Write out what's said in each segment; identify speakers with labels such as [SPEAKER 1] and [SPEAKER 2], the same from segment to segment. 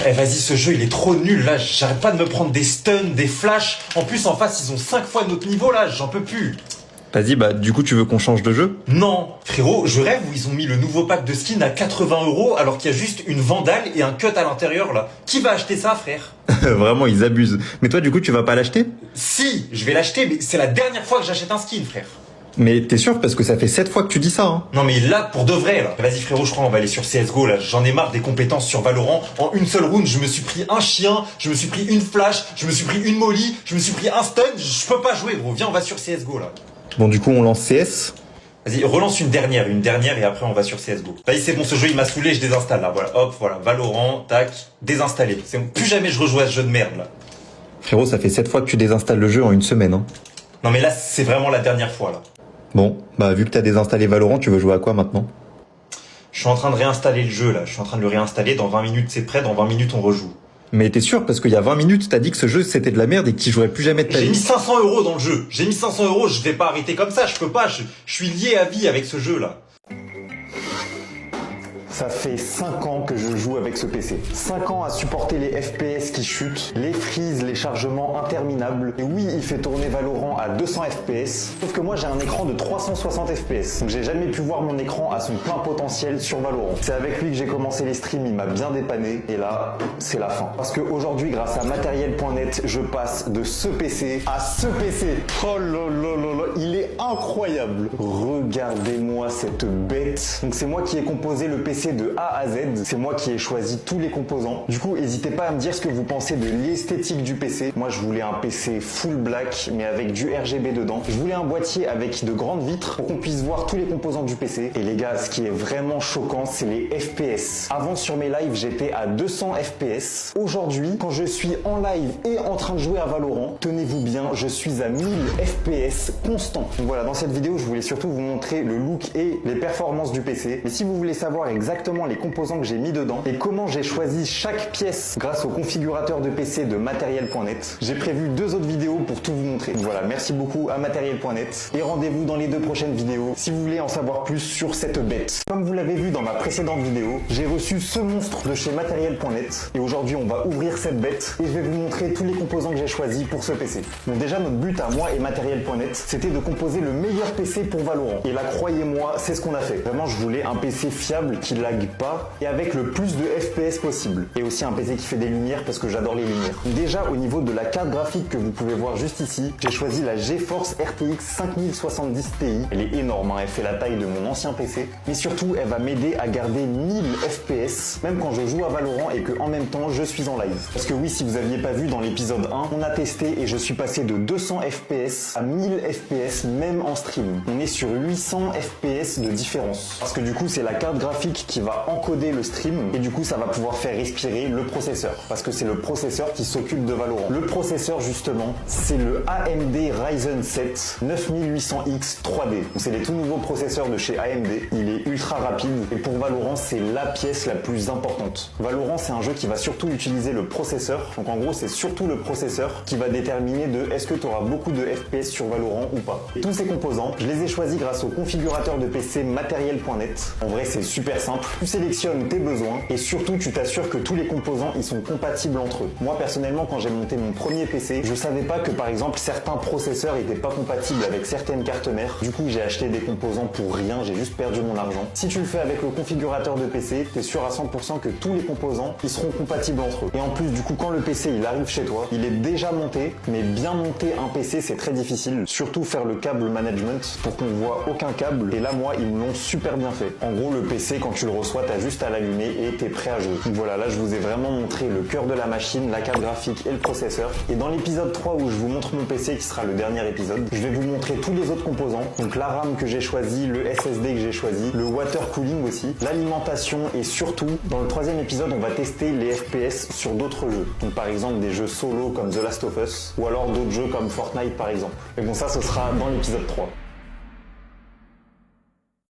[SPEAKER 1] Eh vas-y, ce jeu il est trop nul là, j'arrête pas de me prendre des stuns, des flashs. En plus en face ils ont 5 fois notre niveau là, j'en peux plus.
[SPEAKER 2] Vas-y, bah du coup tu veux qu'on change de jeu?
[SPEAKER 1] Non, frérot, je rêve où ils ont mis le nouveau pack de skins à 80 € alors qu'il y a juste une vandale et un cut à l'intérieur là. Qui va acheter ça, frère?
[SPEAKER 2] Vraiment, ils abusent. Mais toi, du coup, tu vas pas l'acheter?
[SPEAKER 1] Si, je vais l'acheter, mais c'est la dernière fois que j'achète un skin, frère.
[SPEAKER 2] Mais t'es sûr? Parce que ça fait 7 fois que tu dis ça, hein.
[SPEAKER 1] Non mais là, pour de vrai, là. Vas-y frérot, je crois on va aller sur CSGO, là. J'en ai marre des compétences sur Valorant. En une seule round, je me suis pris un chien, je me suis pris une flash, je me suis pris une molly, je me suis pris un stun. Je peux pas jouer, gros. Viens, on va sur CSGO, là.
[SPEAKER 2] Bon, du coup, on lance CS.
[SPEAKER 1] Vas-y, relance une dernière et après on va sur CSGO. Vas-y, c'est bon, ce jeu il m'a saoulé, je désinstalle, là. Voilà, hop, voilà. Valorant, tac, désinstallé. C'est bon. Plus jamais je rejoue à ce jeu de merde, là.
[SPEAKER 2] Frérot, ça fait 7 fois que tu désinstalles le jeu en une semaine, hein.
[SPEAKER 1] Non mais là, c'est vraiment la dernière fois, là.
[SPEAKER 2] Bon, bah vu que t'as désinstallé Valorant, tu veux jouer à quoi maintenant?
[SPEAKER 1] Je suis en train de réinstaller le jeu, là. Je suis en train de le réinstaller. Dans 20 minutes, c'est prêt. Dans 20 minutes, on rejoue.
[SPEAKER 2] Mais t'es sûr? Parce qu'il y a 20 minutes, t'as dit que ce jeu c'était de la merde et que tu jouerais plus jamais de ta
[SPEAKER 1] J'ai mis
[SPEAKER 2] vie.
[SPEAKER 1] 500 € dans le jeu. J'ai mis 500 €, je vais pas arrêter comme ça, je peux pas. Je suis lié à vie avec ce jeu là.
[SPEAKER 3] Ça fait 5 ans que je joue avec ce PC. 5 ans à supporter les FPS qui chutent, les freezes, les chargements interminables. Et oui, il fait tourner Valorant à 200 FPS. Sauf que moi j'ai un écran de 360 FPS. Donc j'ai jamais pu voir mon écran à son plein potentiel sur Valorant. C'est avec lui que j'ai commencé les streams, il m'a bien dépanné. Et là, c'est la fin. Parce qu'aujourd'hui, grâce à matériel.net, je passe de ce PC à ce PC. Oh là là là là, il est incroyable. Regardez-moi cette bête. Donc c'est moi qui ai composé le PC de A à Z, c'est moi qui ai choisi tous les composants. Du coup, n'hésitez pas à me dire ce que vous pensez de l'esthétique du PC. Moi, je voulais un PC full black, mais avec du RGB dedans. Je voulais un boîtier avec de grandes vitres pour qu'on puisse voir tous les composants du PC. Et les gars, ce qui est vraiment choquant, c'est les FPS. Avant, sur mes lives, j'étais à 200 FPS. Aujourd'hui, quand je suis en live et en train de jouer à Valorant, tenez-vous bien, je suis à 1000 FPS constant. Donc voilà, dans cette vidéo, je voulais surtout vous montrer le look et les performances du PC. Mais si vous voulez savoir exactement les composants que j'ai mis dedans et comment j'ai choisi chaque pièce grâce au configurateur de PC de matériel.net, j'ai prévu 2 autres vidéos pour tout vous montrer. Donc voilà, merci beaucoup à matériel.net et rendez-vous dans les 2 prochaines vidéos si vous voulez en savoir plus sur cette bête. Comme vous l'avez vu dans ma précédente vidéo, j'ai reçu ce monstre de chez matériel.net et aujourd'hui on va ouvrir cette bête et je vais vous montrer tous les composants que j'ai choisis pour ce PC. Donc déjà notre but à moi et matériel.net, c'était de composer le meilleur PC pour Valorant. Et là, croyez-moi, c'est ce qu'on a fait. Vraiment, je voulais un PC fiable qui lag pas et avec le plus de FPS possible. Et aussi un PC qui fait des lumières parce que j'adore les lumières. Déjà au niveau de la carte graphique que vous pouvez voir juste ici, j'ai choisi la GeForce RTX 5070 Ti. Elle est énorme, hein, elle fait la taille de mon ancien PC. Mais surtout, elle va m'aider à garder 1000 FPS, même quand je joue à Valorant et que en même temps je suis en live. Parce que oui, si vous aviez pas vu dans l'épisode 1, on a testé et je suis passé de 200 FPS à 1000 FPS même en stream. On est sur 800 FPS de différence. Parce que du coup, c'est la carte graphique qui va encoder le stream et du coup ça va pouvoir faire respirer le processeur parce que c'est le processeur qui s'occupe de Valorant. Le processeur justement, c'est le AMD Ryzen 7 9800X 3D. C'est les tout nouveaux processeurs de chez AMD. Il est ultra rapide et pour Valorant c'est la pièce la plus importante. Valorant c'est un jeu qui va surtout utiliser le processeur. Donc en gros c'est surtout le processeur qui va déterminer de est-ce que tu auras beaucoup de FPS sur Valorant ou pas. Et tous ces composants, je les ai choisis grâce au configurateur de PC matériel.net. En vrai c'est super simple. Tu sélectionnes tes besoins et surtout tu t'assures que tous les composants ils sont compatibles entre eux. Moi personnellement quand j'ai monté mon premier PC, je savais pas que par exemple certains processeurs étaient pas compatibles avec certaines cartes mères. Du coup j'ai acheté des composants pour rien, j'ai juste perdu mon argent. Si tu le fais avec le configurateur de PC, t'es sûr à 100% que tous les composants ils seront compatibles entre eux. Et en plus du coup quand le PC il arrive chez toi, il est déjà monté, mais bien monter un PC c'est très difficile. Surtout faire le câble management pour qu'on voit aucun câble. Et là moi ils me l'ont super bien fait. En gros le PC quand tu le reçois, t'as juste à l'allumer et t'es prêt à jouer. Donc voilà, là je vous ai vraiment montré le cœur de la machine, la carte graphique et le processeur. Et dans l'épisode 3 où je vous montre mon PC qui sera le dernier épisode, je vais vous montrer tous les autres composants. Donc la RAM que j'ai choisi, le SSD que j'ai choisi, le water cooling aussi, l'alimentation et surtout, dans le 3e épisode, on va tester les FPS sur d'autres jeux. Donc par exemple des jeux solo comme The Last of Us ou alors d'autres jeux comme Fortnite par exemple. Mais bon ça ce sera dans l'épisode 3.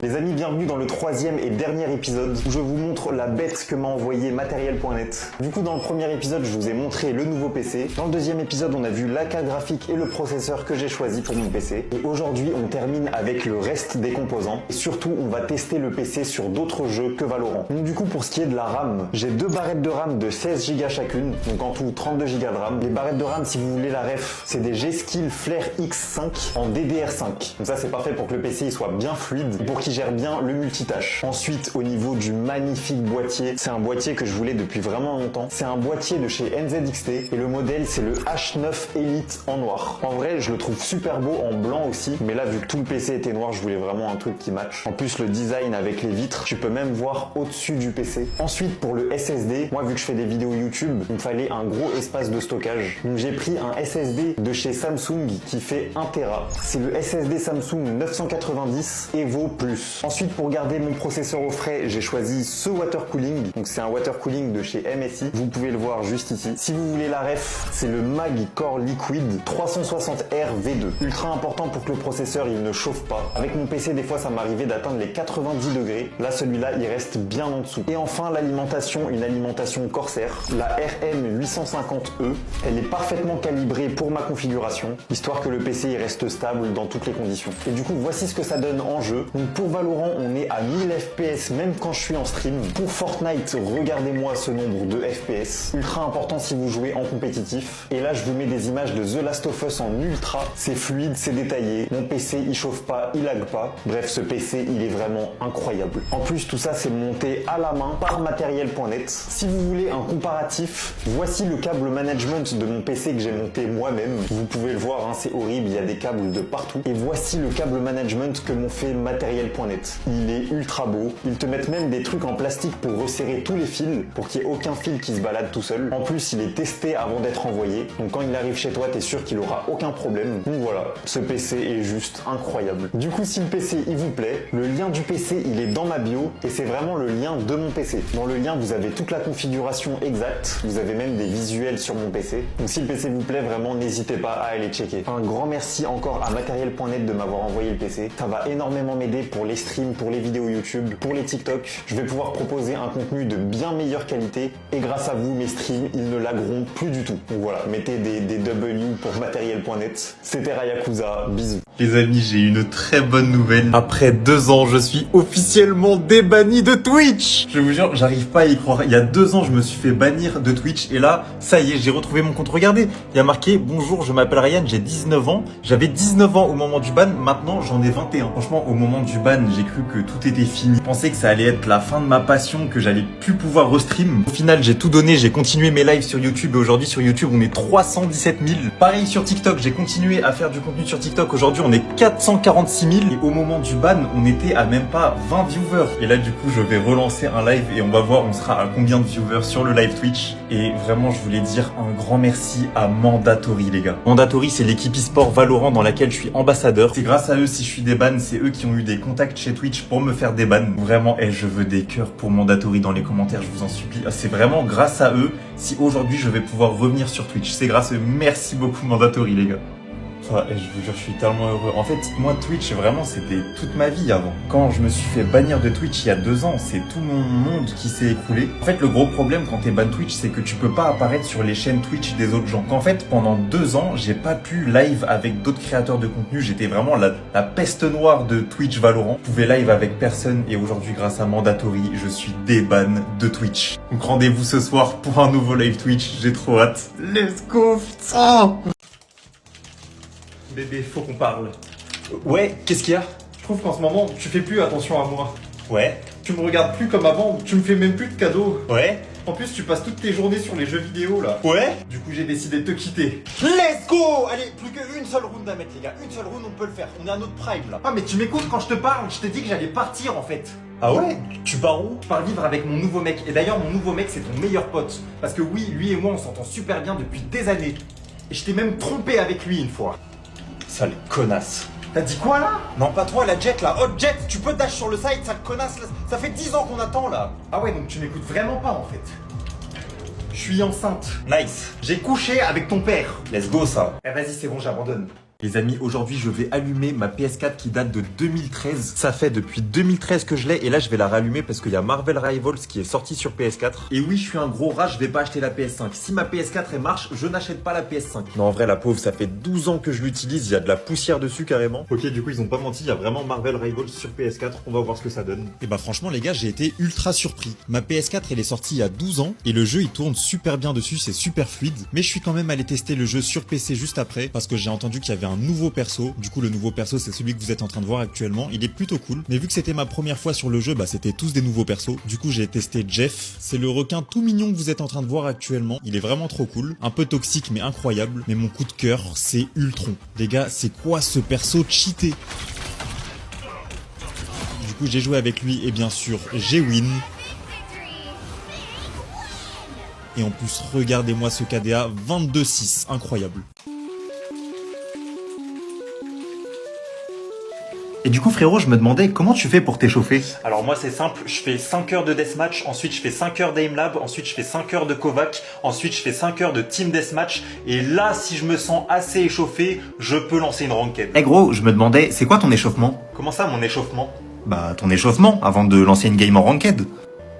[SPEAKER 3] Les amis, bienvenue dans le troisième et dernier épisode où je vous montre la bête que m'a envoyé Matériel.net. Du coup, dans le premier épisode, je vous ai montré le nouveau PC. Dans le deuxième épisode, on a vu la carte graphique et le processeur que j'ai choisi pour mon PC. Et aujourd'hui, on termine avec le reste des composants. Et surtout, on va tester le PC sur d'autres jeux que Valorant. Donc du coup, pour ce qui est de la RAM, j'ai deux barrettes de RAM de 16 Go chacune. Donc en tout, 32 Go de RAM. Les barrettes de RAM, si vous voulez la ref, c'est des G-Skill Flare X5 en DDR5. Donc ça, c'est parfait pour que le PC il soit bien fluide, pour qu'il gère bien le multitâche. Ensuite, au niveau du magnifique boîtier, c'est un boîtier que je voulais depuis vraiment longtemps. C'est un boîtier de chez NZXT et le modèle c'est le H9 Elite en noir. En vrai, je le trouve super beau en blanc aussi, mais là vu que tout le PC était noir, je voulais vraiment un truc qui match. En plus, le design avec les vitres, tu peux même voir au-dessus du PC. Ensuite, pour le SSD, moi vu que je fais des vidéos YouTube, il me fallait un gros espace de stockage. Donc j'ai pris un SSD de chez Samsung qui fait 1 Tera. C'est le SSD Samsung 990 Evo Plus. Ensuite, pour garder mon processeur au frais, j'ai choisi ce water cooling. Donc c'est un water cooling de chez MSI. Vous pouvez le voir juste ici. Si vous voulez la ref, c'est le Mag Core Liquid 360R V2. Ultra important pour que le processeur il ne chauffe pas. Avec mon PC, des fois ça m'arrivait d'atteindre les 90 degrés. Là, celui-là, il reste bien en dessous. Et enfin, l'alimentation, une alimentation Corsair, la RM850E. Elle est parfaitement calibrée pour ma configuration, histoire que le PC il reste stable dans toutes les conditions. Et du coup, voici ce que ça donne en jeu. Donc pour Valorant, on est à 1000 FPS même quand je suis en stream. Pour Fortnite, regardez-moi ce nombre de FPS. Ultra important si vous jouez en compétitif. Et là, je vous mets des images de The Last of Us en ultra. C'est fluide, c'est détaillé. Mon PC, il chauffe pas, il lag pas. Bref, ce PC, il est vraiment incroyable. En plus, tout ça, c'est monté à la main par Matériel.net. Si vous voulez un comparatif, voici le câble management de mon PC que j'ai monté moi-même. Vous pouvez le voir, hein, c'est horrible, il y a des câbles de partout. Et voici le câble management que m'ont fait Matériel.net. Il est ultra beau. Ils te mettent même des trucs en plastique pour resserrer tous les fils, pour qu'il n'y ait aucun fil qui se balade tout seul. En plus, il est testé avant d'être envoyé. Donc quand il arrive chez toi, t'es sûr qu'il aura aucun problème. Donc voilà, ce PC est juste incroyable. Du coup, si le PC il vous plaît, le lien du PC il est dans ma bio et c'est vraiment le lien de mon PC. Dans le lien, vous avez toute la configuration exacte. Vous avez même des visuels sur mon PC. Donc si le PC vous plaît, vraiment, n'hésitez pas à aller checker. Un grand merci encore à Matériel.net de m'avoir envoyé le PC. Ça va énormément m'aider pour les streams, pour les vidéos YouTube, pour les TikTok. Je vais pouvoir proposer un contenu de bien meilleure qualité et grâce à vous, mes streams, ils ne lagueront plus du tout. Donc voilà, mettez des W pour Matériel.net. C'était Rayakuza, bisous.
[SPEAKER 2] Les amis, j'ai une très bonne nouvelle. Après 2 ans, je suis officiellement débanni de Twitch. Je vous jure, j'arrive pas à y croire. Il y a 2 ans, je me suis fait bannir de Twitch et là, ça y est, j'ai retrouvé mon compte. Regardez, il y a marqué « Bonjour, je m'appelle Ryan, j'ai 19 ans. » J'avais 19 ans au moment du ban, maintenant j'en ai 21. Franchement, au moment du ban, j'ai cru que tout était fini. Je pensais que ça allait être la fin de ma passion, que j'allais plus pouvoir restream. Au final, j'ai tout donné, j'ai continué mes lives sur YouTube et aujourd'hui sur YouTube, on est 317 000. Pareil sur TikTok, j'ai continué à faire du contenu sur TikTok. Aujourd'hui, on est 446 000 et au moment du ban, on était à même pas 20 viewers. Et là, du coup, je vais relancer un live et on va voir on sera à combien de viewers sur le live Twitch. Et vraiment, je voulais dire un grand merci à Mandatory, les gars. Mandatory, c'est l'équipe e-sport Valorant dans laquelle je suis ambassadeur. C'est grâce à eux si je suis déban, c'est eux qui ont eu des contacts chez Twitch pour me faire déban. Vraiment, je veux des cœurs pour Mandatory dans les commentaires, je vous en supplie. C'est vraiment grâce à eux si aujourd'hui je vais pouvoir revenir sur Twitch. C'est grâce à eux. Merci beaucoup Mandatory, les gars. Enfin, je vous jure, je suis tellement heureux. En fait, moi, Twitch, vraiment, c'était toute ma vie avant. Quand je me suis fait bannir de Twitch il y a 2 ans, c'est tout mon monde qui s'est écroulé. En fait, le gros problème quand t'es ban Twitch, c'est que tu peux pas apparaître sur les chaînes Twitch des autres gens. Qu'en fait, pendant 2 ans, j'ai pas pu live avec d'autres créateurs de contenu. J'étais vraiment la peste noire de Twitch Valorant. Je pouvais live avec personne et aujourd'hui, grâce à Mandatory, je suis déban de Twitch. Donc rendez-vous ce soir pour un nouveau live Twitch. J'ai trop hâte. Let's go, putain! Bébé, faut qu'on parle.
[SPEAKER 1] Ouais, qu'est-ce qu'il y a?
[SPEAKER 2] Je trouve qu'en ce moment, tu fais plus attention à moi.
[SPEAKER 1] Ouais.
[SPEAKER 2] Tu me regardes plus comme avant, tu me fais même plus de cadeaux.
[SPEAKER 1] Ouais.
[SPEAKER 2] En plus, tu passes toutes tes journées sur les jeux vidéo là.
[SPEAKER 1] Ouais.
[SPEAKER 2] Du coup, j'ai décidé de te quitter.
[SPEAKER 1] Let's go! Allez, plus qu'une seule round à mettre, les gars. Une seule round, on peut le faire. On est à notre prime là.
[SPEAKER 2] Ah, mais tu m'écoutes quand je te parle, je t'ai dit que j'allais partir en fait.
[SPEAKER 1] Ah ouais? Tu pars où?
[SPEAKER 2] Je pars vivre avec mon nouveau mec. Et d'ailleurs, mon nouveau mec, c'est ton meilleur pote. Parce que oui, lui et moi, on s'entend super bien depuis des années. Et je t'ai même trompé avec lui une fois.
[SPEAKER 1] Sale connasse.
[SPEAKER 2] T'as dit quoi là?
[SPEAKER 1] Non, pas toi, la Jet là. Hot Jet, tu peux dash sur le site, sale connasse. Là. Ça fait 10 ans qu'on attend là.
[SPEAKER 2] Ah ouais, donc tu m'écoutes vraiment pas en fait. Je suis enceinte.
[SPEAKER 1] Nice.
[SPEAKER 2] J'ai couché avec ton père.
[SPEAKER 1] Let's go ça.
[SPEAKER 2] Eh vas-y, c'est bon, j'abandonne. Les amis, aujourd'hui je vais allumer ma PS4 qui date de 2013. Ça fait depuis 2013 que je l'ai et là je vais la rallumer parce qu'il y a Marvel Rivals qui est sorti sur PS4. Et oui, je suis un gros rat, je vais pas acheter la PS5. Si ma PS4 elle marche, je n'achète pas la PS5. Non, en vrai, la pauvre, ça fait 12 ans que je l'utilise, il y a de la poussière dessus carrément. Ok, du coup, ils ont pas menti, il y a vraiment Marvel Rivals sur PS4. On va voir ce que ça donne.
[SPEAKER 4] Et bah franchement les gars, j'ai été ultra surpris. Ma PS4 elle est sortie il y a 12 ans et le jeu il tourne super bien dessus, c'est super fluide. Mais je suis quand même allé tester le jeu sur PC juste après parce que j'ai entendu qu'il y avait un nouveau perso. Du coup le nouveau perso c'est celui que vous êtes en train de voir actuellement. Il est plutôt cool. Mais vu que c'était ma première fois sur le jeu, bah c'était tous des nouveaux persos. Du coup j'ai testé Jeff. C'est le requin tout mignon que vous êtes en train de voir actuellement. Il est vraiment trop cool. Un peu toxique mais incroyable. Mais mon coup de cœur c'est Ultron. Les gars, c'est quoi ce perso cheaté? Du coup j'ai joué avec lui et bien sûr j'ai win. Et en plus regardez-moi ce KDA 22-6, incroyable.
[SPEAKER 2] Et du coup, frérot, je me demandais comment tu fais pour t'échauffer?
[SPEAKER 1] Alors moi c'est simple, je fais 5 heures de deathmatch, ensuite je fais 5 heures d'Aimlab, ensuite je fais 5 heures de Kovac, ensuite je fais 5 heures de Team Deathmatch, et là si je me sens assez échauffé, je peux lancer une ranked.
[SPEAKER 2] Eh gros, je me demandais, c'est quoi ton échauffement?
[SPEAKER 1] Comment ça mon échauffement?
[SPEAKER 2] Bah, ton échauffement, avant de lancer une game en ranked.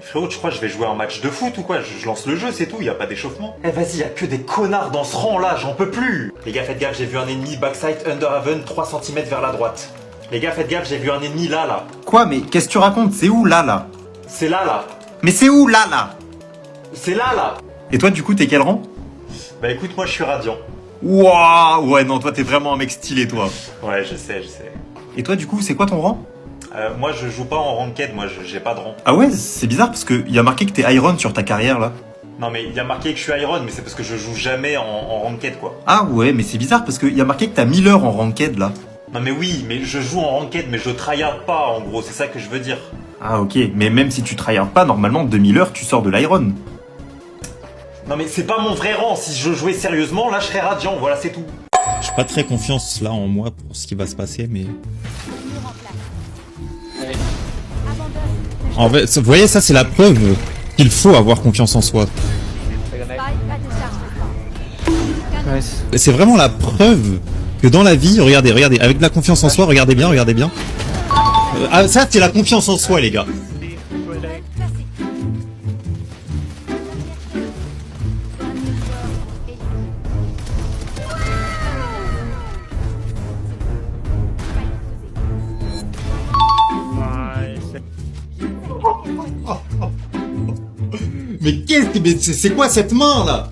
[SPEAKER 1] Frérot, tu crois que je vais jouer un match de foot ou quoi? Je lance le jeu, c'est tout, y a pas d'échauffement. Eh vas-y, y a que des connards dans ce rang là, j'en peux plus. Les gars, faites gaffe, j'ai vu un ennemi backside Underhaven 3 cm vers la droite. Les gars, faites gaffe, j'ai vu un ennemi là.
[SPEAKER 2] Quoi, mais qu'est-ce que tu racontes? C'est où là?
[SPEAKER 1] C'est là.
[SPEAKER 2] Mais c'est où là?
[SPEAKER 1] C'est là.
[SPEAKER 2] Et toi, du coup, t'es quel rang?
[SPEAKER 1] Bah écoute, moi je suis radiant.
[SPEAKER 2] Waouh, ouais, non, toi, t'es vraiment un mec stylé, toi.
[SPEAKER 1] Ouais, je sais.
[SPEAKER 2] Et toi, du coup, c'est quoi ton rang?
[SPEAKER 1] Moi je joue pas en ranked, moi j'ai pas de rang.
[SPEAKER 2] Ah ouais, c'est bizarre parce que y a marqué que t'es Iron sur ta carrière, là.
[SPEAKER 1] Non mais il y a marqué que je suis Iron, mais c'est parce que je joue jamais en ranked quoi.
[SPEAKER 2] Ah ouais, mais c'est bizarre parce que y a marqué que t'as 1000 heures en ranked, là.
[SPEAKER 1] Non mais oui, mais je joue en ranked, mais je tryhard pas en gros, c'est ça que je veux dire.
[SPEAKER 2] Ah ok, mais même si tu tryhard pas, normalement, 2000 heures, tu sors de l'Iron.
[SPEAKER 1] Non mais c'est pas mon vrai rang, si je jouais sérieusement, là je serais radiant, voilà c'est tout.
[SPEAKER 4] J'ai pas très confiance là en moi pour ce qui va se passer, mais... En fait, vous voyez, ça c'est la preuve qu'il faut avoir confiance en soi. C'est vraiment la preuve que dans la vie, regardez, avec de la confiance en soi, regardez bien. Ah, ça c'est la confiance en soi les gars. Mais qu'est-ce que c'est quoi cette main là?